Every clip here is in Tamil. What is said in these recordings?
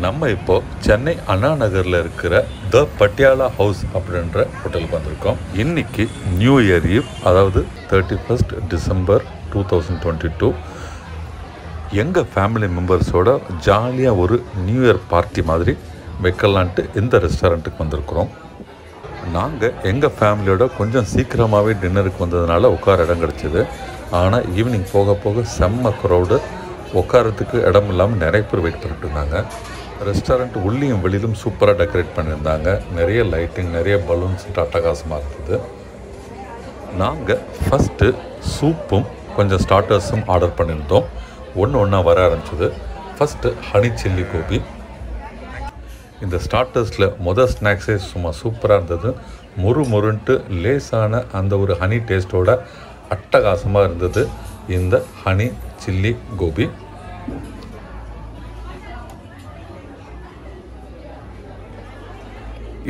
நம்ம இப்போ சென்னை அண்ணா நகரில் இருக்கிற த பட்டியாலா ஹவுஸ் அப்படின்ற ஹோட்டலுக்கு வந்திருக்கோம். இன்னைக்கு நியூ இயர் ஈவ், அதாவது 31 டிசம்பர் 2022. எங்கள் ஃபேமிலி மெம்பர்ஸோட ஜாலியாக ஒரு நியூ இயர் பார்ட்டி மாதிரி வைக்கலான்ட்டு இந்த ரெஸ்டாரண்ட்டுக்கு வந்திருக்கிறோம். நாங்கள் எங்கள் ஃபேமிலியோட கொஞ்சம் சீக்கிரமாகவே டின்னருக்கு வந்ததுனால உட்கார இடம் கிடச்சிது. ஆனால் ஈவினிங் போக போக செம்ம க்ரௌடு, உட்காரத்துக்கு இடம் இல்லாமல் நிறைய பேர் வெயிட் பண்ணிட்டு இருந்தாங்க. ரெஸ்டாரண்ட் உள்ளியும் வெளியிலும் சூப்பராக டெக்கரேட் பண்ணியிருந்தாங்க. நிறைய லைட்டிங், நிறைய பலூன்ஸ் அட்டகாசமாக இருந்தது. நாங்கள் ஃபஸ்ட்டு சூப்பும் கொஞ்சம் ஸ்டார்டர்ஸும் ஆர்டர் பண்ணியிருந்தோம். ஒன்றா வர ஆரம்பிச்சது. First honey chilli gobi. இந்த ஸ்டார்டர்ஸில் ஸ்நாக்ஸே சும்மா சூப்பராக இருந்தது. முறுன்ட்டு லேசான அந்த ஒரு ஹனி டேஸ்ட்டோட அட்டகாசமாக இருந்தது இந்த ஹனி சில்லி கோபி.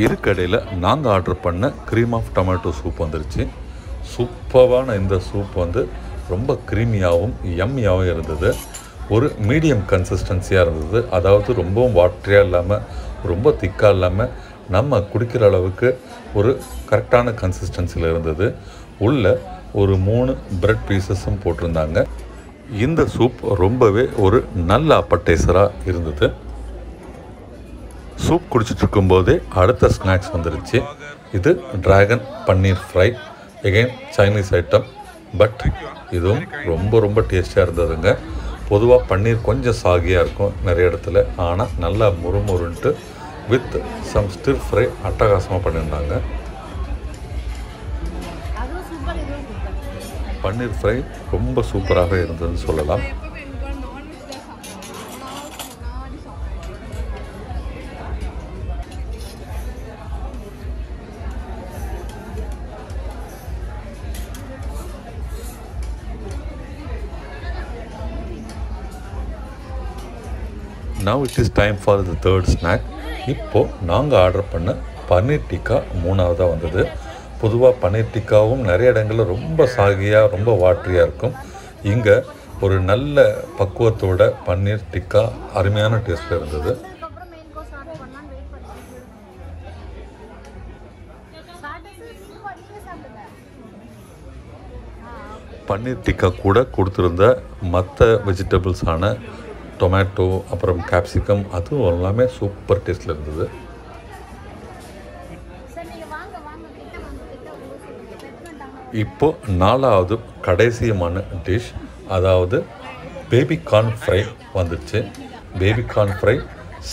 இருக்கடையில் நாங்கள் ஆர்டர் பண்ண க்ரீம் ஆஃப் டொமேட்டோ சூப் வந்துருச்சு. சூப்பரான இந்த சூப் ரொம்ப க்ரீமியாகவும் யம்மியாகவும் இருந்தது. ஒரு மீடியம் கன்சிஸ்டன்சியாக இருந்தது. அதாவது ரொம்பவும் வாட்டரியாக இல்லாமல் ரொம்ப திக்காக இல்லாமல் நம்ம குடிக்கிற அளவுக்கு ஒரு கரெக்டான கன்சிஸ்டன்சியில் இருந்தது. உள்ள ஒரு 3 பிரெட் பீசஸும் போட்டிருந்தாங்க. இந்த சூப் ரொம்பவே ஒரு நல்ல அப்படைசராக இருந்தது. சூப் குடிச்சிட்டு இருக்கும்போதே அடுத்த ஸ்நாக்ஸ் வந்துருச்சு. இது dragon paneer fry, again Chinese item. But இதுவும் ரொம்ப டேஸ்டியாக இருந்ததுங்க. பொதுவாக பன்னீர் கொஞ்சம் சாகியாக இருக்கும் நிறைய இடத்துல, ஆனால் நல்லா முறுன்ட்டு வித் சம் ஸ்டிர் ஃப்ரை அட்டகாசமாக பண்ணியிருந்தாங்க. பன்னீர் ஃப்ரை ரொம்ப சூப்பராக இருந்ததுன்னு சொல்லலாம். Now it is time for the third snack. இப்போது நாங்கள் ஆர்டர் பண்ண பன்னீர் டிக்கா 3ஆவதாக வந்தது. பொதுவாக பன்னீர் டிக்காவும் நிறைய இடங்களில் ரொம்ப சாகியாக ரொம்ப வாட்டரியாக இருக்கும். இங்கே ஒரு நல்ல பக்குவத்தோட பன்னீர் டிக்கா அருமையான டேஸ்ட்டில் இருந்தது. பன்னீர் டிக்கா கூட கொடுத்துருந்த மற்ற வெஜிடபிள்ஸான டொமேட்டோ, அப்புறம் கேப்சிகம், அதுவும் எல்லாமே சூப்பர் டேஸ்ட்டில் இருந்தது. இப்போது 4ஆவது கடைசியமான டிஷ், அதாவது பேபி கார்ன் ஃப்ரை வந்துடுச்சு. பேபி கார்ன் ஃப்ரை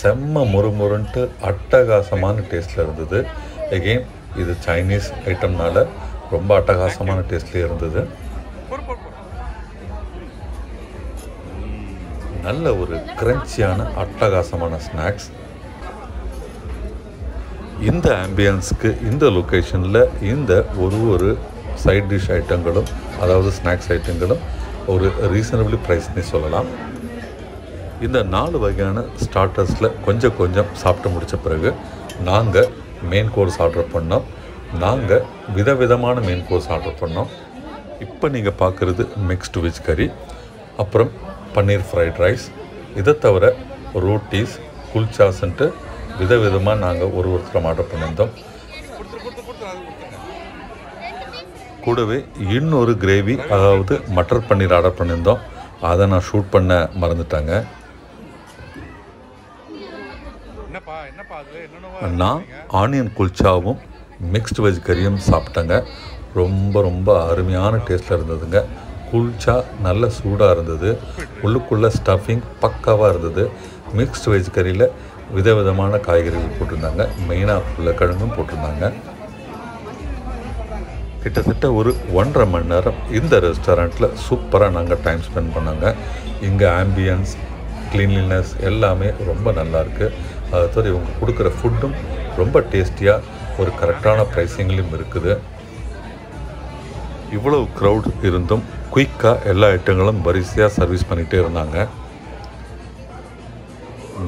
செம்ம முறுன்ட்டு அட்டகாசமான டேஸ்ட்டில் இருந்தது. எகெயின் இது சைனீஸ் ஐட்டம்னால ரொம்ப அட்டகாசமான டேஸ்ட்லேயே இருந்தது. நல்ல ஒரு கிரன்ச்சியான அட்டகாசமான ஸ்நாக்ஸ். இந்த ஆம்பியன்ஸ்க்கு, இந்த லொக்கேஷனில் இந்த ஒரு சைட் டிஷ் ஐட்டங்களும், அதாவது ஸ்நாக்ஸ் ஐட்டங்களும் ஒரு ரீசனபிளி ப்ரைஸ்னே சொல்லலாம். இந்த 4 வகையான ஸ்டார்டர்ஸில் கொஞ்சம் சாப்பிட்டு முடித்த பிறகு நாங்கள் மெயின் கோர்ஸ் ஆர்டர் பண்ணோம். நாங்கள் விதவிதமான மெயின் கோர்ஸ் ஆர்டர் பண்ணோம். இப்போ நீங்கள் பார்க்குறது மிக்ஸ்டு வெஜ் கறி, அப்புறம் பன்னீர் ஃப்ரைட் ரைஸ். இதை தவிர ரோட்டீஸ், குல்ச்சாஸ்ன்ட்டு விதவிதமாக நாங்கள் ஒருத்தரம் ஆர்டர் பண்ணியிருந்தோம். கூடவே இன்னொரு கிரேவி, அதாவது மட்டர் பன்னீர் ஆர்டர் பண்ணியிருந்தோம். அதை நான் ஷூட் பண்ண மறந்துட்டாங்க. நான் ஆனியன் குல்ச்சாவும் மிக்ஸ்டு வெஜ் கறியும் சாப்பிட்டேங்க. ரொம்ப அருமையான டேஸ்ட்டில் இருந்ததுங்க. குல்ச்சா நல்ல சூடாக இருந்தது. உள்ளுக்குள்ளே ஸ்டஃபிங் பக்காவாக இருந்தது. மிக்ஸ்டு வெஜ் கறியில் விதவிதமான காய்கறிகள் போட்டிருந்தாங்க. மெயினாக உருளைக்கிழங்கும் போட்டிருந்தாங்க. கிட்டத்தட்ட ஒரு 1.5 மணி நேரம் இந்த ரெஸ்டாரண்ட்டில் சூப்பராக நாங்கள் டைம் ஸ்பெண்ட் பண்ணாங்க. இங்கே ஆம்பியன்ஸ், க்ளீன்லினஸ் எல்லாமே ரொம்ப நல்லாயிருக்கு. அது தவிர இவங்க கொடுக்குற ஃபுட்டும் ரொம்ப டேஸ்டியாக ஒரு கரெக்டான ப்ரைஸிங்லேயும் இருக்குது. இவ்வளவு க்ரௌட் இருந்தும் குயிக்காக எல்லா ஐட்டங்களும் வரிசையாக சர்வீஸ் பண்ணிகிட்டே இருந்தாங்க.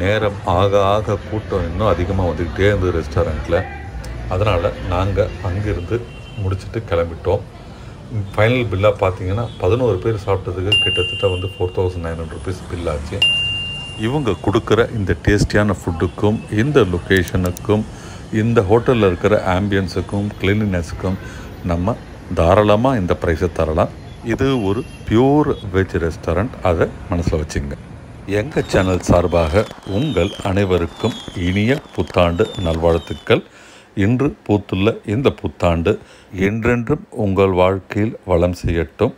நேரம் ஆக கூட்டம் இன்னும் அதிகமாக வந்துக்கிட்டே இருந்தது ரெஸ்டாரண்ட்டில். அதனால் நாங்கள் அங்கேருந்து முடிச்சுட்டு கிளம்பிட்டோம். ஃபைனல் பில்லாக பார்த்தீங்கன்னா 11 பேர் சாப்பிட்டதுக்கு கிட்டத்தட்ட 4,900 rupees பில் ஆச்சு. இவங்க கொடுக்குற இந்த டேஸ்டியான ஃபுட்டுக்கும் இந்த லொக்கேஷனுக்கும் இந்த ஹோட்டலில் இருக்கிற ஆம்பியன்ஸுக்கும் கிளீனினஸுக்கும் நம்ம தாராளமாக இந்த ப்ரைஸை தரலாம். இது ஒரு பியூர் வெஜ் ரெஸ்டாரண்ட், அதை மனசில் வச்சுங்க. எங்கள் சேனல் சார்பாக உங்கள் அனைவருக்கும் இனிய புத்தாண்டு நல்வாழ்த்துக்கள். இன்று பூத்துள்ள இந்த புத்தாண்டு என்றென்றும் உங்கள் வாழ்க்கையில் வளம் செய்யட்டும்.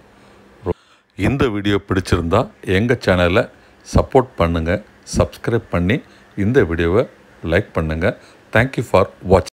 இந்த வீடியோ பிடிச்சிருந்தா எங்கள் சேனலை சப்போர்ட் பண்ணுங்கள், சப்ஸ்கிரைப் பண்ணி இந்த வீடியோவை லைக் பண்ணுங்கள். தேங்க்யூ ஃபார் வாட்சிங்.